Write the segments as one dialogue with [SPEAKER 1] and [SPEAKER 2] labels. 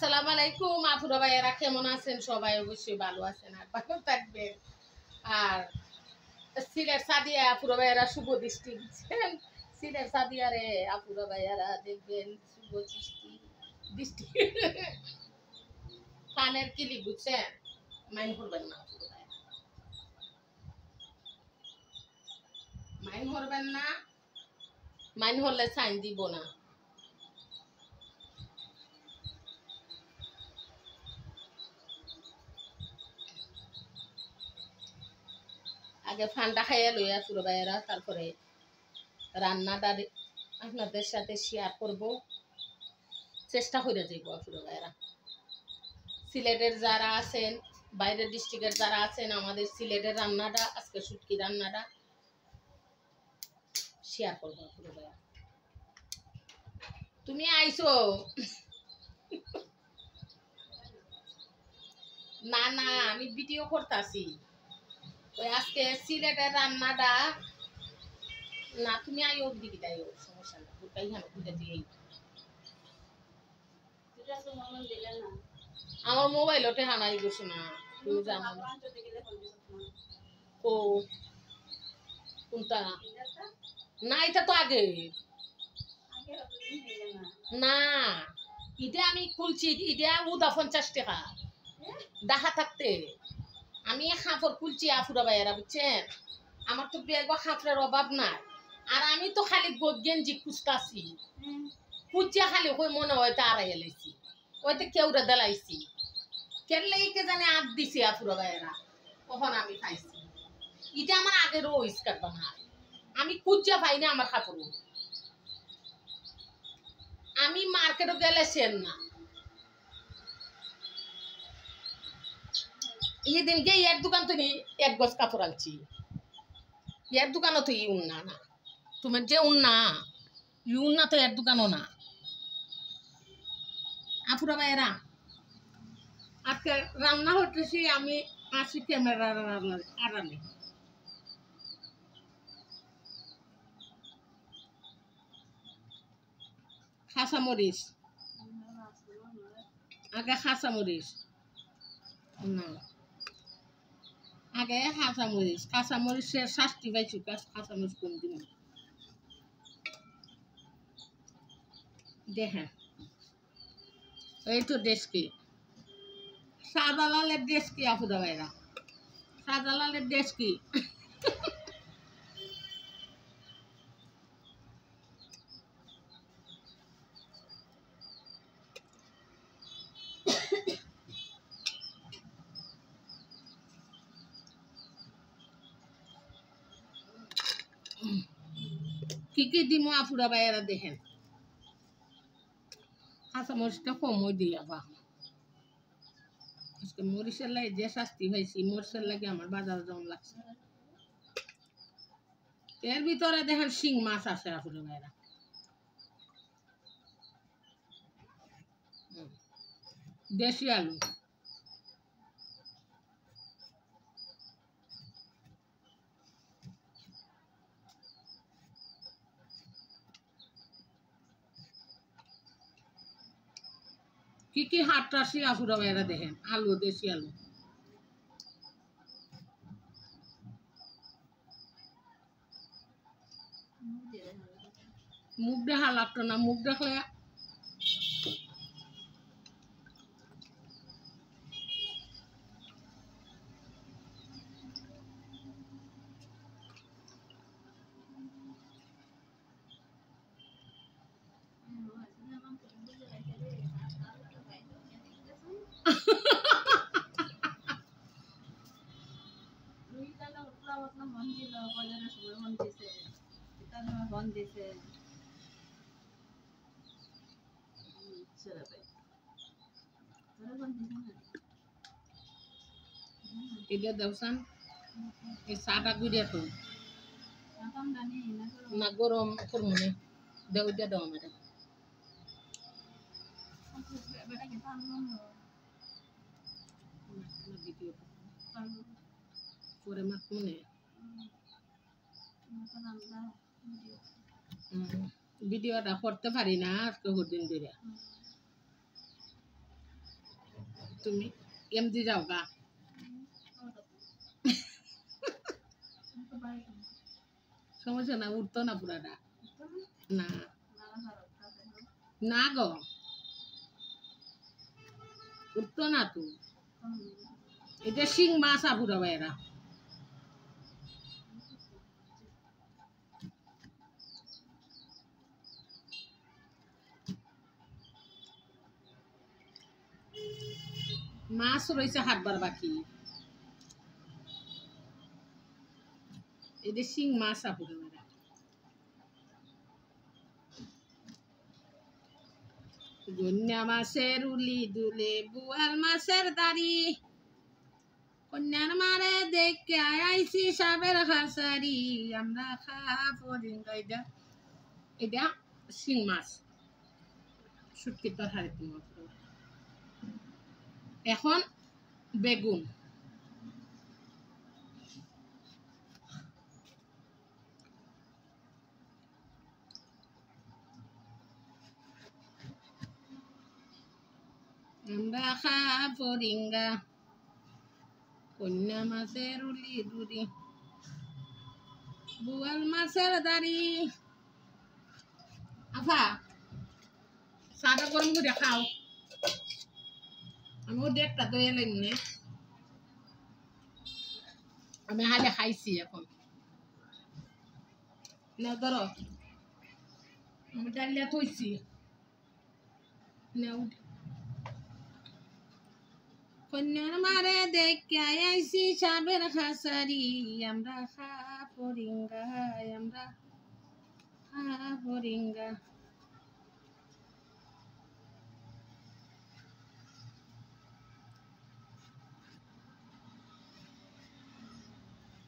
[SPEAKER 1] আসসালামু আলাইকুম আপুরা ভাইয়েরা, কেমন আছেন? সবাই অবশ্যই ভালো আছেন আর ভালো থাকবেন। আর সিলেট সাদিয়া আপুরা ভাইয়েরা শুভ দৃষ্টি বুঝছেন। সিলেট সাদিয়া রে আপুরা ভাইয়েরা দেখবেন শুভ দৃষ্টি কানের কিলি বুঝছেন, মাইন করবেন না আপুরা ভাইয়েরা, মাইন করবেন না, মাইন হলে সাইন দিব না। আগে ফান্ডা খাইয়া লইয়া পুরো ভাইয়েরা, তারপরে রান্নাটা আপনাদের সাথে শেয়ার করব, চেষ্টা করে যাইব পুরো ভাইয়েরা। সিলেটের যারা আছেন, বাইরের ডিস্ট্রিক্টের যারা আছেন, আমাদের সিলেটের রান্নাটা আজকে শুটকি রান্নাটা শেয়ার করবো পুরো ভাইয়া। তুমি আইছো? না না, আমি ভিডিও করতেছি। ওই আজকে সিলেটের রান্নাটা না, তুমি আইও দিদি, আইও, সমস্যা না, দুটাই হ্যাঁ দুটা দিয়েই। আমার মোবাইল ওঠে হানাই বসে না, ও কোনটা? না এটা তো আগে না, এটা আমি খুলছি, এটা উদা 50 টাকা দেখা থাকতে আমি খাপড় খুলছি আফুরা ভাইয়েরা বুঝছেন। আমার তো বেগ খাপড়ের অভাব নাই, আর আমি তো খালি গেঞ্জি খুঁজতাছি, খুঁজিয়া খালি হয়ে মনে হয় তা আড়াই এলাইছি, ওইতে কেউরা দেলাইছি, কেলে কে জানে আট দিছি আফুরা ভাইয়েরা, কখন আমি খাইছি। এটা আমার আগেরও স্কার্ট বানা, আমি খুঁজিয়া পাই না আমার কাপড়। আমি মার্কেটে গেলে সেন না, এদিন গে এর দোকান থেকে এক গজ কাপড় আনছি, এর দোকানও তো উন্না না, তোমার যে উন্না উন্না তো এর দোকানও না আপুরা ভাইয়েরা। আজকে রান্না হতেছি, আমি আসি ক্যামেরার আড়ালে। খাসামরিচ, আগে খাসামরিচ না, আগে খাসামরিচ, কাঁচামরিচের শাস্তি পাইছি, কাঁচামরিচ কোন দিন দেখেন। এই তো দেশকে শাহজালালের দেশ কি আপুরা ভাইরা, শাহজালালের দেশ কি? কি কি দিব আপুরা ভাইয়েরা দেখেন। কাঁচামরিচটা কমই দিই আবার, আজকে মরিচের লাগে যে শাস্তি হয়েছি, মরিচের লাগে আমার বাজার জম লাগছে। এর ভিতরে দেখেন শিং মাছ আছে আপুরা ভাইয়েরা, দেশি আলু, কি কি হাটটাছি আপুরা ভাইয়েরা দেখেন। আলু, দেশি আলু, মুখ দেখা লাগতো না, মুখ দেখলে এটা দেওসান এই চাটা গুড়িয়া তো না, গরম করমনে দেও, এটা দাও আমার পরে মাত মনে ভিডিওটা করতে পারি না আজকে দিন ধরে। তুমি এমদি যাও গা সমস্যা না উঠতো না পুরাটা না না গো উঠতো না তো এটা শিং মাছ আপুরা ভাইরা মাছ রয়েছে হাতবার বাকি এটা শিং মাছ আপুরা ভাইরা গন্যা মাছের উলি দুলে বুয়াল মাছের দাড়ি কন্যার মারে দেখে আইসি সাবের খাসারি আমরা খাবো এটা এটা শিং মাছ শুটকি তরকারি তোমার এখন বেগুন আমরা খাবো রিঙ্গা কন্যা মাছের উলি দুলি বুয়াল মাছের দাড়ি আফা চাটা গরম করে খাও আমিও দেখটা তো এলেন নে আমি হালে খাইছি এখন না ধরো আমি ডালিয়া থইছি নাও কন্যার মারে দেখে আইসি সাবের খাসারি আমরা খাবো রিঙ্গা আমরা খাবো রিঙ্গা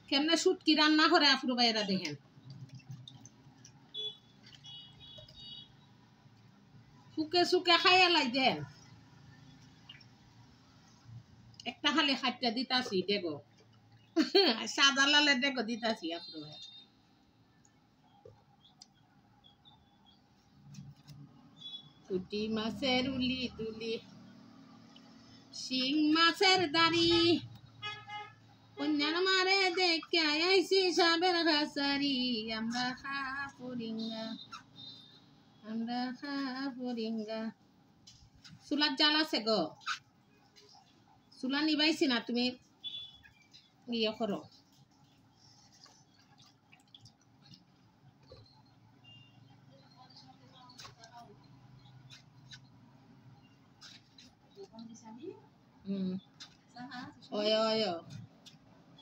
[SPEAKER 1] কেমনে শুটকি রান্না করে আপুর ভাইরা দেখেন শুকে শুকে খাইয়া লাই দেন একটা খালি খাইটা দিতাছি দেখো সাদা লালে দেখো দিতাছি আপুর ভাই পুঁটি মাছের উলি দুলি শিং মাছের দাড়ি কন্যার মারে দেখে আইসি সাবের খাসারি আমরা খাবো রিঙ্গা আমরা খাবো রিঙ্গা চুলার জাল আছে গো চুলা নিবাইছি না তুমি ইয়ে করো ওয় ওয়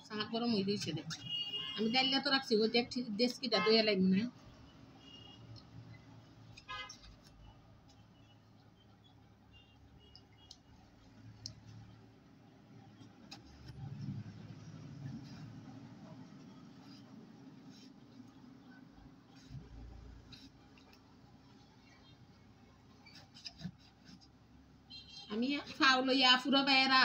[SPEAKER 1] চা গরম হয়ে দিয়েছে দেখ আমি ডালিয়া তো রাখছি ওই দেখ ডেস্কিটা দইয়া লাগবে না আমি খাও লইয়া ফুরা বাইরা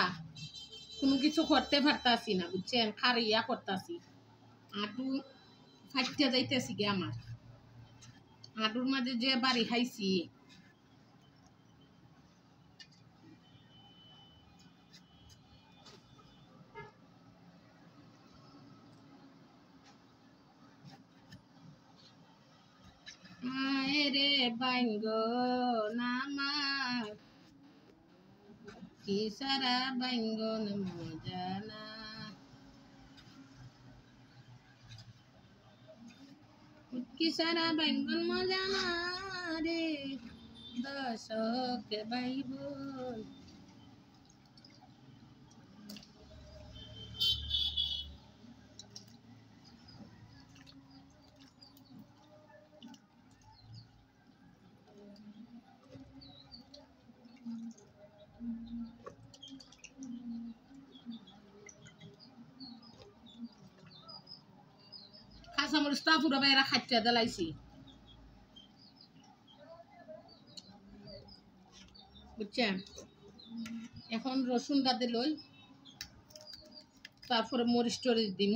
[SPEAKER 1] কোনো কিছু করতে পারতাছি না বুঝছেন খারিয়া করতাছি আটু ফাটিয়া যাইতেছি গে আমার আটুর মাঝে যে বাড়ি খাইছি আয় রে বাইঙ্গো নামার কি সারা বাইঙ্গন মজানা কি সারা বাইঙ্গন মজানা রে দশক বাইবন কাঁচামরিচ তা পুরো বাইরা খাইতে দিলাইছি বুঝছেন এখন রসুনটা দিলই তারপরে মরিচ টরিচ দিম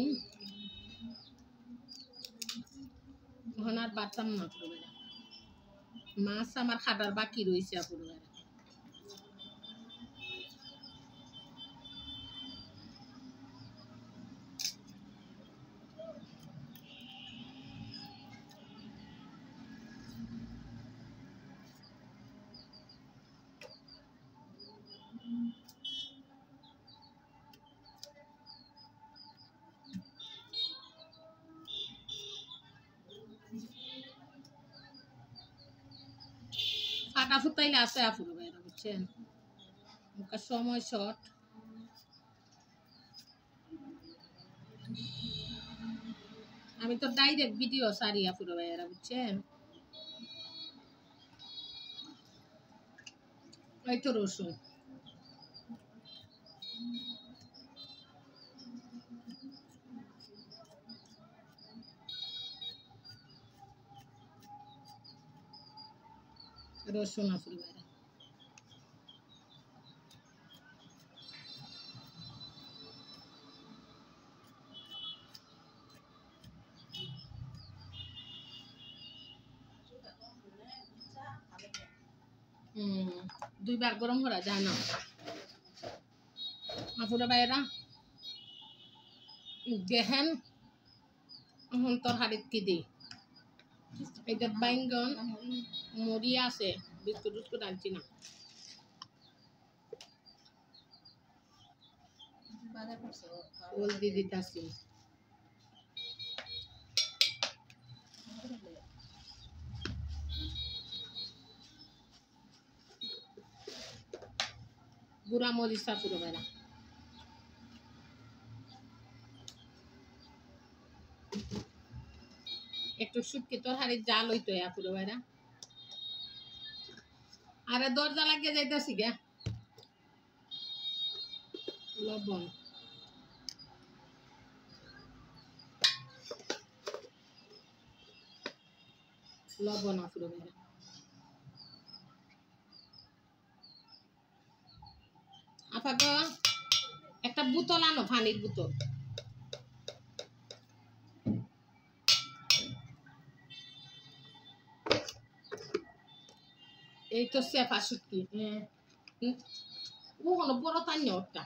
[SPEAKER 1] এখন আর বাড়তাম না পুরো মাছ আমার খাটার বাকি রয়েছে পুরো ফাটা ফুটাইলে আছে আপুরা ভাইরা বুঝছেন মুখের সময় শর্ট আমি তো ডাইরেক্ট ভিডিও সারি আপুরা ভাইরা বুঝছেন এই তো রসুন রসুন আপুরা ভাইরা দুইবার গরম করা যায় না আপুরা ভাইরা দেখেন এখন তোর হাড়িত কি দিই এটা বাইঙ্গন মুড়ি আছে বিস্কুট টিস্কুট আনছি না ওল দিয়ে দিতেছি গুঁড়া মরিচা পুরো বেড়া একটু শুটকি তোর হাড়ির জাল হইতো পুরো বেড়া আরে দরজা লাগিয়ে যাইতেছি গে লবণ লবণ পুরো বেড়া আপাতত একটা বোতল আনো পানির বোতল এই তো সেফা শুটকি ও কোনো বড় তাই ওটা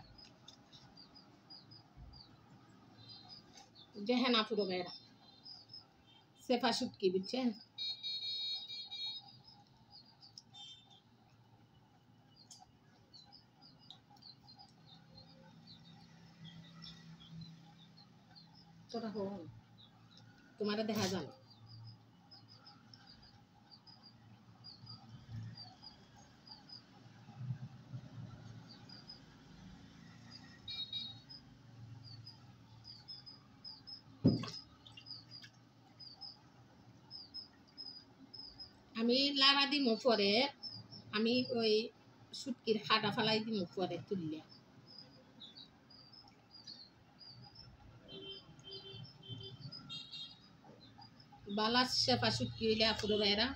[SPEAKER 1] যে হ্যাঁ না পুরো বেড়া সেফা শুটকি বুঝছেন তোরা হন তোমার দেখা যান আমি লাড়া দিমু পরে আমি ওই শুটকির হাটা ফালাই দিমু পরে তুললে বালাস সেফা শুটকি হইলে আপুরো ভাইরা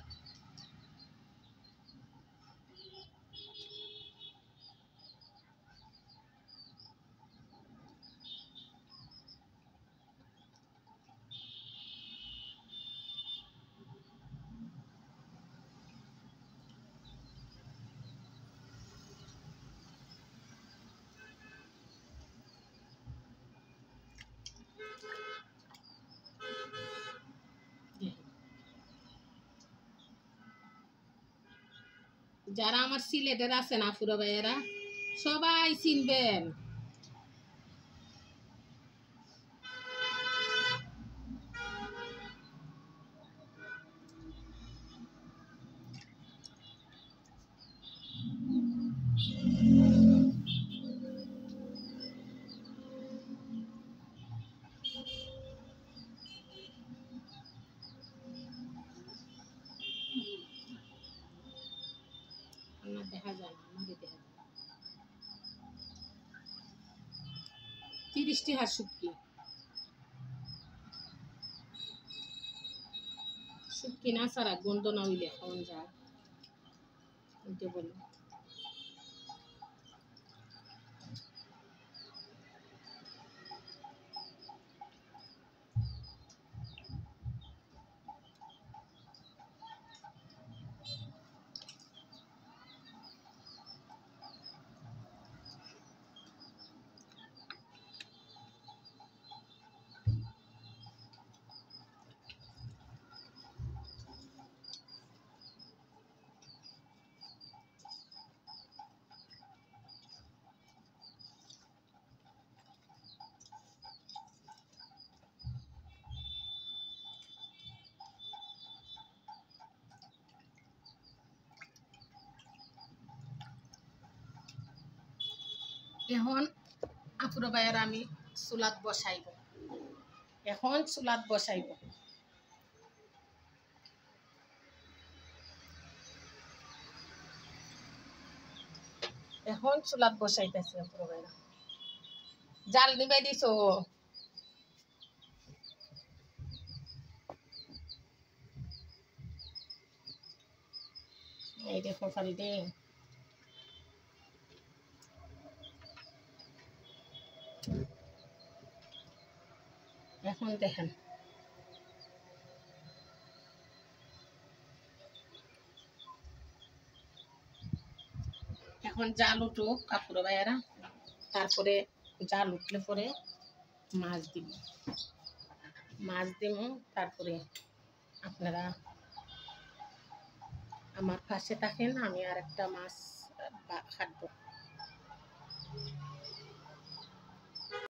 [SPEAKER 1] যারা আমার সিলেটের আছেন আপুরা ভাইয়েরা সবাই চিনবেন আমার দেখা যায় না আমাকে দেখা যায় 30টি হাত শুটকি শুটকি না সারা গন্ধ না হইলে খাওয়ান যায় ওইটা বলো এখন আপুরা ভাইয়ের আমি চুলাত বসাইব। এখন চুলাত বসাইব। এখন চুলাত বসাইতেছি আপুরা ভাইরা। জাল নিবাই দিছো? এই দেখো ফালি দে। এখন দেখেন এখন জাল উঠুক আপুরা ভাইয়ারা, তারপরে জাল উঠলে পরে মাছ দিব। মাছ দিব, তারপরে আপনারা আমার পাশে থাকেন, আমি আর একটা মাছ কাটবো।